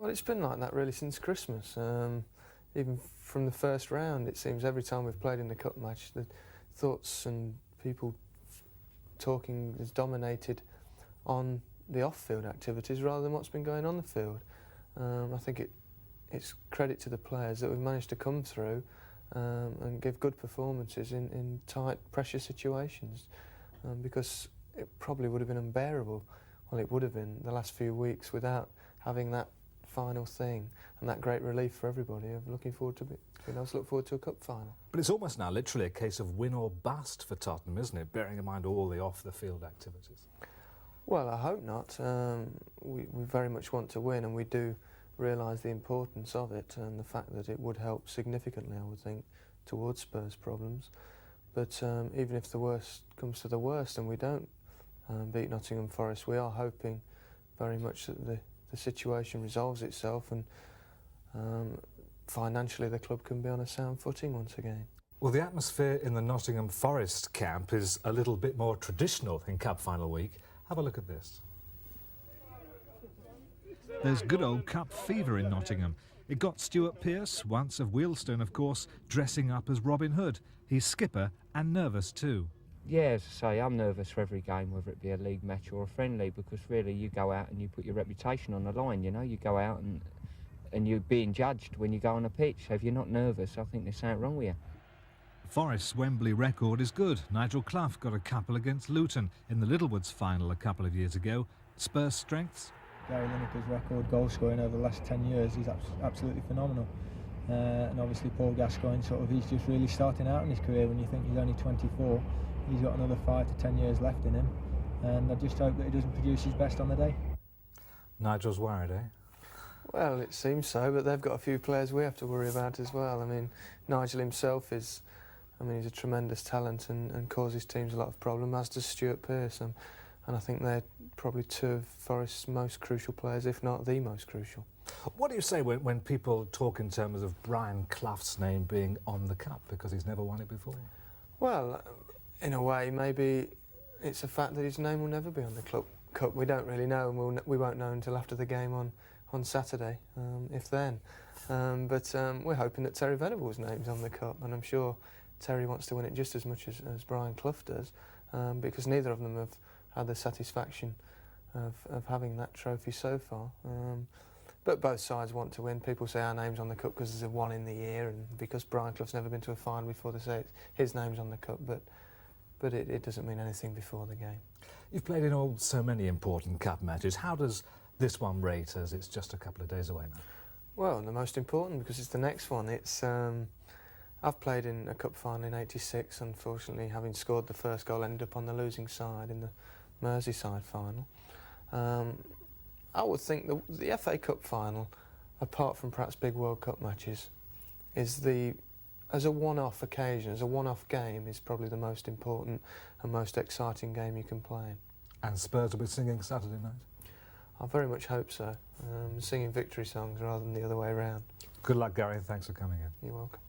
Well, it's been like that really since Christmas. Even from the first round, it seems every time we've played in the cup match, the thoughts and people talking has dominated on the off-field activities rather than what's been going on the field. I think it's credit to the players that we've managed to come through and give good performances in tight pressure situations, because it probably would have been unbearable, well it would have been the last few weeks without having that final thing and that great relief for everybody of looking forward to being able to look forward to a cup final. But it's almost now literally a case of win or bust for Tottenham, isn't it, bearing in mind all the off-the-field activities? Well, I hope not. We very much want to win, and we do realise the importance of it and the fact that it would help significantly, I would think, towards Spurs' problems. But even if the worst comes to the worst and we don't beat Nottingham Forest, we are hoping very much that the situation resolves itself and financially the club can be on a sound footing once again. Well, the atmosphere in the Nottingham Forest camp is a little bit more traditional in Cup final week. Have a look at this. There's good old cup fever in Nottingham. It got Stuart Pearce, once of Wealdstone of course, dressing up as Robin Hood. He's skipper and nervous too. Yeah, as I say, I'm nervous for every game, whether it be a league match or a friendly, because really you go out and you put your reputation on the line, you know. You go out and you're being judged when you go on a pitch. So if you're not nervous, I think there's something wrong with you. Forest's Wembley record is good. Nigel Clough got a couple against Luton in the Littlewoods final a couple of years ago. Spurs' strengths? Gary Lineker's record goal scoring over the last 10 years is absolutely phenomenal. And obviously Paul Gascoigne, he's just really starting out in his career. When you think he's only 24, he's got another 5 to 10 years left in him. And I just hope that he doesn't produce his best on the day. Nigel's worried, eh? Well, it seems so, but they've got a few players we have to worry about as well. I mean, Nigel himself is, he's a tremendous talent and causes teams a lot of problems, as does Stuart Pearce. And I think they're probably two of Forest's most crucial players, if not the most crucial. What do you say when people talk in terms of Brian Clough's name being on the cup because he's never won it before? Well, in a way, maybe it's a fact that his name will never be on the club cup. We don't really know, and we won't know until after the game on Saturday, if then. But we're hoping that Terry Venables' name's on the cup, and I'm sure Terry wants to win it just as much as Brian Clough does, because neither of them have had the satisfaction of having that trophy so far. But both sides want to win. People say our name's on the cup because there's a one in the year, and because Brian Clough's never been to a final before, they say his name's on the cup, but it doesn't mean anything before the game. You've played in so many important cup matches. How does this one rate as it's just a couple of days away now? Well, the most important because it's the next one. It's I've played in a cup final in '86. Unfortunately, having scored the first goal, ended up on the losing side in the Merseyside final. I would think the FA Cup final, apart from perhaps big World Cup matches, is as a one-off occasion, as a one-off game, is probably the most important and most exciting game you can play in. And Spurs will be singing Saturday night? I very much hope so. Singing victory songs rather than the other way around. Good luck, Gary, and thanks for coming in. You're welcome.